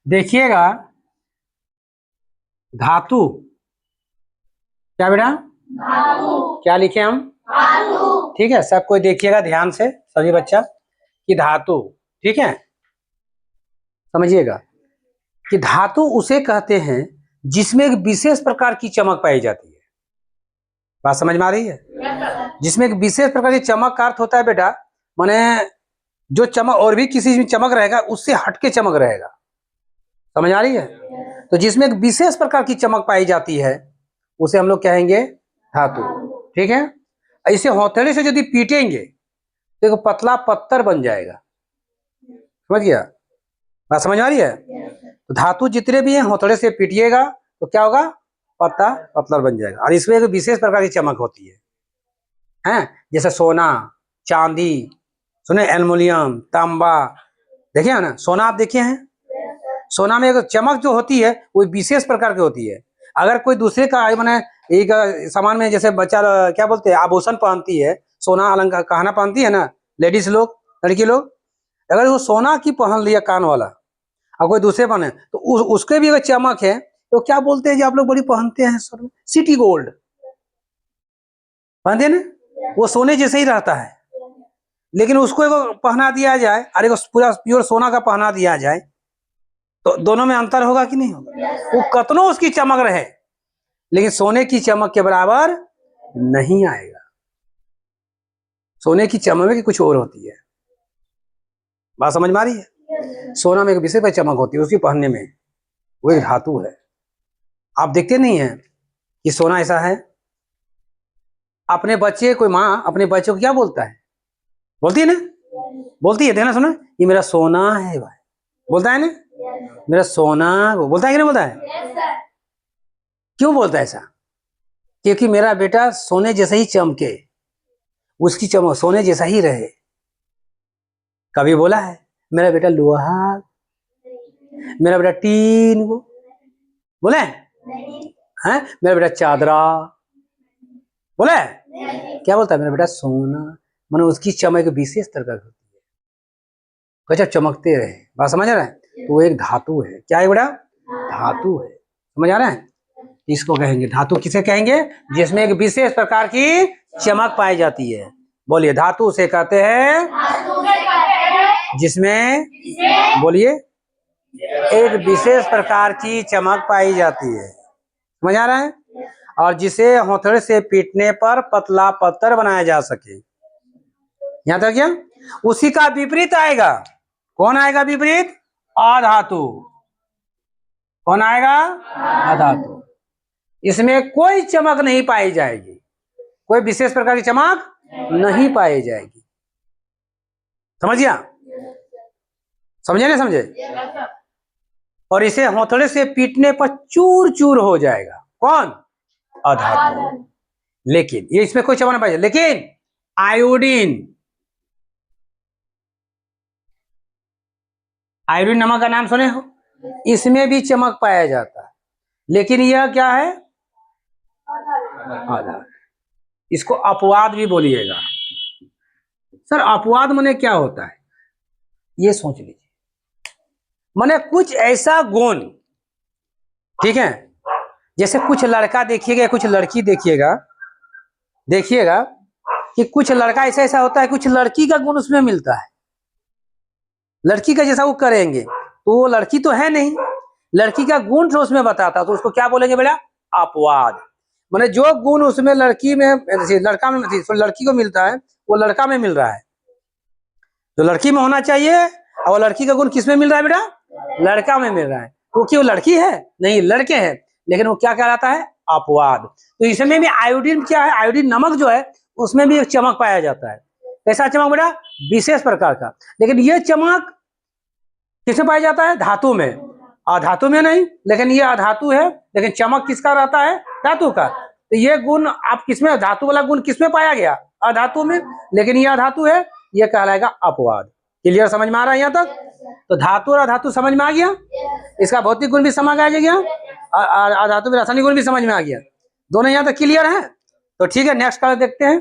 देखिएगा धातु, क्या बेटा धातु, क्या लिखे हम धातु। ठीक है, सब कोई देखिएगा ध्यान से सभी बच्चा कि धातु, ठीक है, समझिएगा कि धातु उसे कहते हैं जिसमें एक विशेष प्रकार की चमक पाई जाती है। बात समझ में आ रही है? जिसमें एक विशेष प्रकार की चमक का अर्थ होता है बेटा, माने जो चमक और भी किसी में चमक रहेगा उससे हटके चमक रहेगा। समझ आ रही है? तो जिसमें एक विशेष प्रकार की चमक पाई जाती है उसे हम लोग कहेंगे धातु। ठीक है, ऐसे हथौड़े से यदि पीटेंगे तो एक पतला पत्थर बन जाएगा। समझ गया? बात समझ आ रही है? तो धातु जितने भी हैं हथौड़े से पीटिएगा तो क्या होगा, पत्थर बन जाएगा। और इसमें एक विशेष प्रकार की चमक होती है, जैसे सोना, चांदी, सुने, एल्युमिनियम, तांबा, देखिए ना, सोना आप देखे हैं, सोना में एक चमक जो होती है वो विशेष प्रकार की होती है। अगर कोई दूसरे का मैंने एक सामान में, जैसे बच्चा क्या बोलते हैं आभूषण पहनती है, सोना अलंकार गहना पहनती है ना, लेडीज लोग, लड़की लोग, अगर वो सोना की पहन लिया कान वाला और कोई दूसरे पहने तो उसके भी अगर चमक है तो क्या बोलते हैं जो आप लोग बड़ी पहनते हैं सर में, सिटी गोल्ड पहनते हैं ना, वो सोने जैसे ही रहता है। लेकिन उसको एक पहना दिया जाए और एक पूरा प्योर सोना का पहना दिया जाए तो दोनों में अंतर होगा कि नहीं होगा? वो कतनो उसकी चमक रहे लेकिन सोने की चमक के बराबर नहीं आएगा। सोने की चमक में कुछ और होती है। बात समझ में आ रही है? सोना में एक विशेष चमक होती है उसकी पहनने में, वो एक धातु है। आप देखते नहीं है कि सोना ऐसा है। अपने बच्चे, कोई माँ अपने बच्चे को क्या बोलता है, बोलती है ना, बोलती है, देखना सुनो, ये मेरा सोना है भाई, बोलता है ना, मेरा सोना, बोलता है कि नहीं बोलता है? क्यों बोलता है ऐसा? क्योंकि मेरा बेटा सोने जैसा ही चमके, उसकी चमक सोने जैसा ही रहे। कभी बोला है मेरा बेटा लोहा, मेरा बेटा टीन, को बोले हैं, मेरा बेटा चादरा, बोले क्या बोलता है? मेरा बेटा सोना। माने उसकी चमक विशेष तरह की होती है, गजब चमकते रहे। बात समझ आ रहा है? तो वो एक धातु है। क्या है बेटा? धातु है। समझ आ रहा है? इसको कहेंगे धातु। किसे कहेंगे? जिसमें एक विशेष प्रकार की चमक पाई जाती है। बोलिए, धातु से कहते हैं जिसमें, बोलिए, एक विशेष प्रकार की चमक पाई जाती है। समझ आ रहा है? और जिसे हथौड़े से पीटने पर पतला पत्थर बनाया जा सके। यहां तक क्या? उसी का विपरीत आएगा। कौन आएगा विपरीत? अधातु। कौन आएगा? अधातु। इसमें कोई चमक नहीं पाई जाएगी, कोई विशेष प्रकार की चमक नहीं पाई जाएगी। समझ गया? समझे नहीं समझे? और इसे हथौड़े से पीटने पर चूर चूर हो जाएगा। कौन? अधातु। लेकिन ये इसमें कोई चमक नहीं पाई जाएगी। लेकिन आयोडीन, आयोडीन नमक का नाम सुने हो? इसमें भी चमक पाया जाता है। लेकिन यह क्या है? आधार। इसको अपवाद भी बोलिएगा। सर अपवाद माने क्या होता है? ये सोच लीजिए, माने कुछ ऐसा गुण, ठीक है, जैसे कुछ लड़का देखिएगा, कुछ लड़की देखिएगा, देखिएगा कि कुछ लड़का ऐसा ऐसा होता है, कुछ लड़की का गुण उसमें मिलता है। लड़की का जैसा वो करेंगे तो वो लड़की तो है नहीं, लड़की का गुण तो उसमें बताता, तो उसको क्या बोलेंगे बेटा? अपवाद। माने जो गुण उसमें लड़की में, लड़का में, लड़की को मिलता है वो लड़का में मिल रहा है, जो लड़की में होना चाहिए, और लड़की का गुण किसमें मिल रहा है बेटा? लड़का में मिल रहा है। वो क्यों लड़की है? नहीं, लड़के हैं, लेकिन वो क्या कहलाता है? अपवाद। तो इसमें भी आयोडीन क्या है? आयोडीन नमक जो है उसमें भी एक चमक पाया जाता है। कैसा चमक बेटा? विशेष प्रकार का। लेकिन ये चमक किसमें पाया जाता है? धातु में। अधातु में नहीं, लेकिन ये अधातु है, लेकिन चमक किसका रहता है? धातु का। तो ये गुण आप किसमें, धातु वाला गुण किसमें पाया गया? अधातु में, लेकिन ये अधातु है, ये कहलाएगा अपवाद। क्लियर? समझ में आ रहा है यहाँ तक? तो धातु और अधातु समझ में आ गया। इसका भौतिक गुण भी समझ आ गया, अधातु में रासायनिक गुण भी समझ में आ गया। दोनों यहाँ तक क्लियर है? तो ठीक है, नेक्स्ट कल देखते हैं।